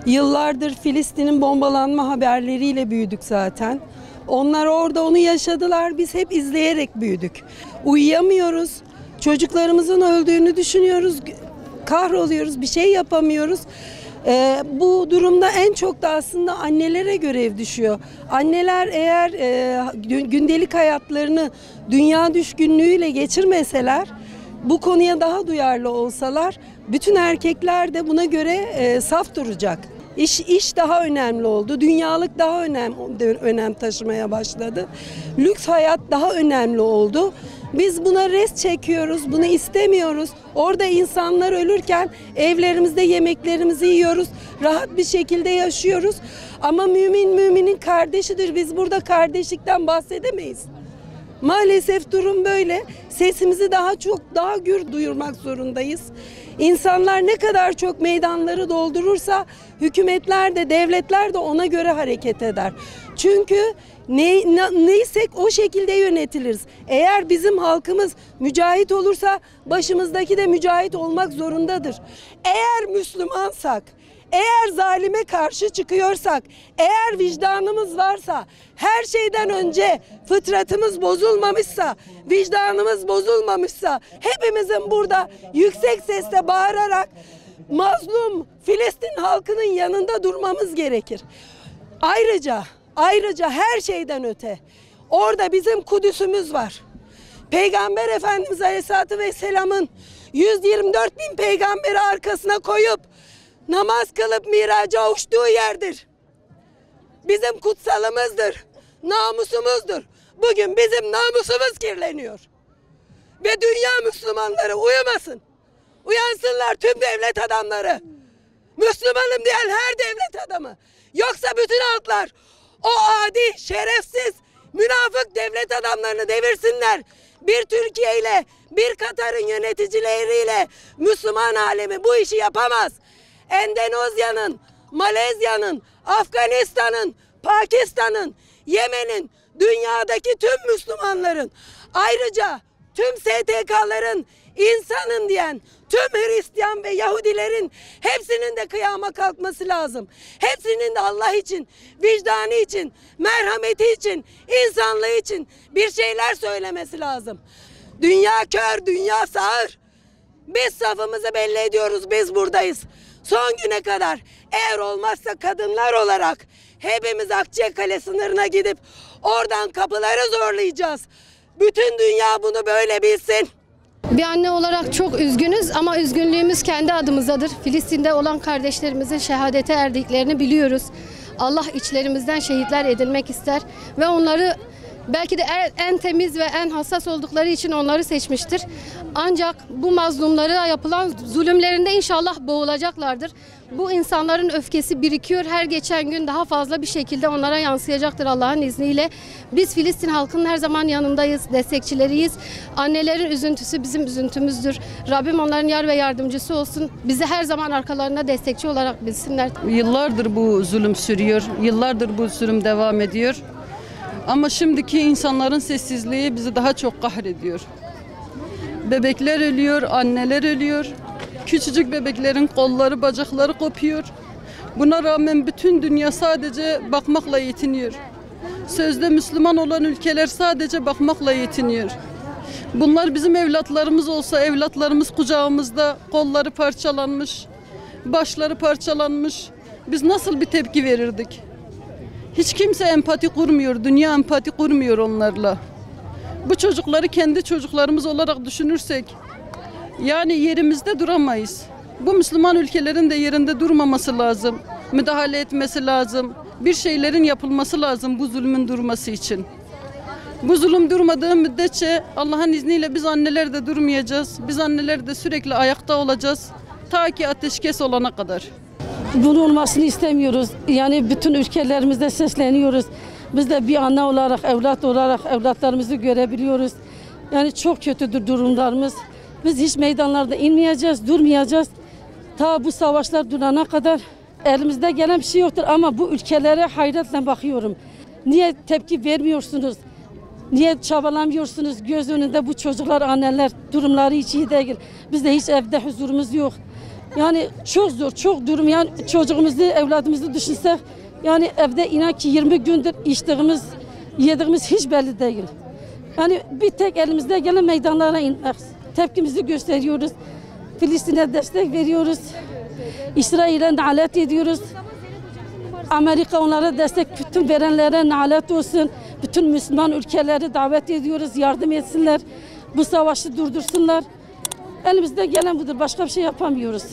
Yıllardır Filistin'in bombalanma haberleriyle büyüdük zaten. Onlar orada onu yaşadılar, biz hep izleyerek büyüdük. Uyuyamıyoruz, çocuklarımızın öldüğünü düşünüyoruz, kahroluyoruz, bir şey yapamıyoruz. Bu durumda en çok da aslında annelere görev düşüyor. Anneler eğer gündelik hayatlarını dünya düşkünlüğüyle geçirmeseler, bu konuya daha duyarlı olsalar, bütün erkekler de buna göre saf duracak. İş daha önemli oldu. Dünyalık daha önem taşımaya başladı. Lüks hayat daha önemli oldu. Biz buna res çekiyoruz, bunu istemiyoruz. Orada insanlar ölürken evlerimizde yemeklerimizi yiyoruz. Rahat bir şekilde yaşıyoruz. Ama mümin müminin kardeşidir. Biz burada kardeşlikten bahsedemeyiz. Maalesef durum böyle. Sesimizi daha gür duyurmak zorundayız. İnsanlar ne kadar çok meydanları doldurursa hükümetler de devletler de ona göre hareket eder. Çünkü neysek o şekilde yönetiliriz. Eğer bizim halkımız mücahit olursa başımızdaki de mücahit olmak zorundadır. Eğer Müslümansak, eğer zalime karşı çıkıyorsak, eğer vicdanımız varsa, her şeyden önce fıtratımız bozulmamışsa, vicdanımız bozulmamışsa, hepimizin burada yüksek sesle bağırarak mazlum Filistin halkının yanında durmamız gerekir. Ayrıca her şeyden öte orada bizim Kudüs'ümüz var. Peygamber Efendimiz Aleyhisselatü Vesselam'ın 124 bin peygamberi arkasına koyup namaz kılıp miraca uçtuğu yerdir. Bizim kutsalımızdır, namusumuzdur. Bugün bizim namusumuz kirleniyor. Ve dünya Müslümanları uyumasın. Uyansınlar tüm devlet adamları. Müslümanım diyen her devlet adamı. Yoksa bütün halklar o adi, şerefsiz, münafık devlet adamlarını devirsinler. Bir Türkiye ile, bir Katar'ın yöneticileriyle Müslüman alemi bu işi yapamaz. Endonezya'nın, Malezya'nın, Afganistan'ın, Pakistan'ın, Yemen'in, dünyadaki tüm Müslümanların, ayrıca tüm STK'ların insanın diyen tüm Hristiyan ve Yahudilerin hepsinin de kıyama kalkması lazım. Hepsinin de Allah için, vicdanı için, merhameti için, insanlığı için bir şeyler söylemesi lazım. Dünya kör, dünya sağır. Biz safımızı belli ediyoruz, biz buradayız. Son güne kadar eğer olmazsa kadınlar olarak hepimiz Akçakale sınırına gidip oradan kapıları zorlayacağız. Bütün dünya bunu böyle bilsin. Bir anne olarak çok üzgünüz ama üzgünlüğümüz kendi adımızadır. Filistin'de olan kardeşlerimizin şehadete erdiklerini biliyoruz. Allah içlerimizden şehitler edinmek ister ve onları belki de en temiz ve en hassas oldukları için onları seçmiştir. Ancak bu mazlumlara yapılan zulümlerinde inşallah boğulacaklardır. Bu insanların öfkesi birikiyor. Her geçen gün daha fazla bir şekilde onlara yansıyacaktır Allah'ın izniyle. Biz Filistin halkının her zaman yanındayız, destekçileriyiz. Annelerin üzüntüsü bizim üzüntümüzdür. Rabbim onların yar ve yardımcısı olsun. Bizi her zaman arkalarına destekçi olarak bilsinler. Yıllardır bu zulüm sürüyor. Yıllardır bu zulüm devam ediyor. Ama şimdiki insanların sessizliği bizi daha çok kahrediyor. Bebekler ölüyor, anneler ölüyor. Küçücük bebeklerin kolları, bacakları kopuyor. Buna rağmen bütün dünya sadece bakmakla yetiniyor. Sözde Müslüman olan ülkeler sadece bakmakla yetiniyor. Bunlar bizim evlatlarımız olsa, evlatlarımız kucağımızda, kolları parçalanmış, başları parçalanmış. Biz nasıl bir tepki verirdik? Hiç kimse empati kurmuyor, dünya empati kurmuyor onlarla. Bu çocukları kendi çocuklarımız olarak düşünürsek, yani yerimizde duramayız. Bu Müslüman ülkelerin de yerinde durmaması lazım, müdahale etmesi lazım. Bir şeylerin yapılması lazım bu zulmün durması için. Bu zulüm durmadığı müddetçe Allah'ın izniyle biz anneler de durmayacağız. Biz anneler de sürekli ayakta olacağız. Ta ki ateşkes olana kadar. Bunun olmasını istemiyoruz. Yani bütün ülkelerimizde sesleniyoruz. Biz de bir anne olarak, evlat olarak evlatlarımızı görebiliyoruz. Yani çok kötüdür durumlarımız. Biz hiç meydanlarda inmeyeceğiz, durmayacağız. Ta bu savaşlar durana kadar elimizde gelen bir şey yoktur. Ama bu ülkelere hayretle bakıyorum. Niye tepki vermiyorsunuz? Niye çabalamıyorsunuz? Göz önünde bu çocuklar, anneler durumları hiç iyi değil. Bizde hiç evde huzurumuz yok. Yani çok zor, çok durum. Yani çocuğumuzu, evladımızı düşünsek, yani evde inan ki 20 gündür içtiğimiz, yediğimiz hiç belli değil. Yani bir tek elimizde gelen meydanlara inmek. Tepkimizi gösteriyoruz. Filistin'e destek veriyoruz. İsrail'e nalet ediyoruz. Amerika onlara destek, bütün verenlere nalet olsun. Bütün Müslüman ülkeleri davet ediyoruz, yardım etsinler. Bu savaşı durdursunlar. Elimizde gelen budur, başka bir şey yapamıyoruz.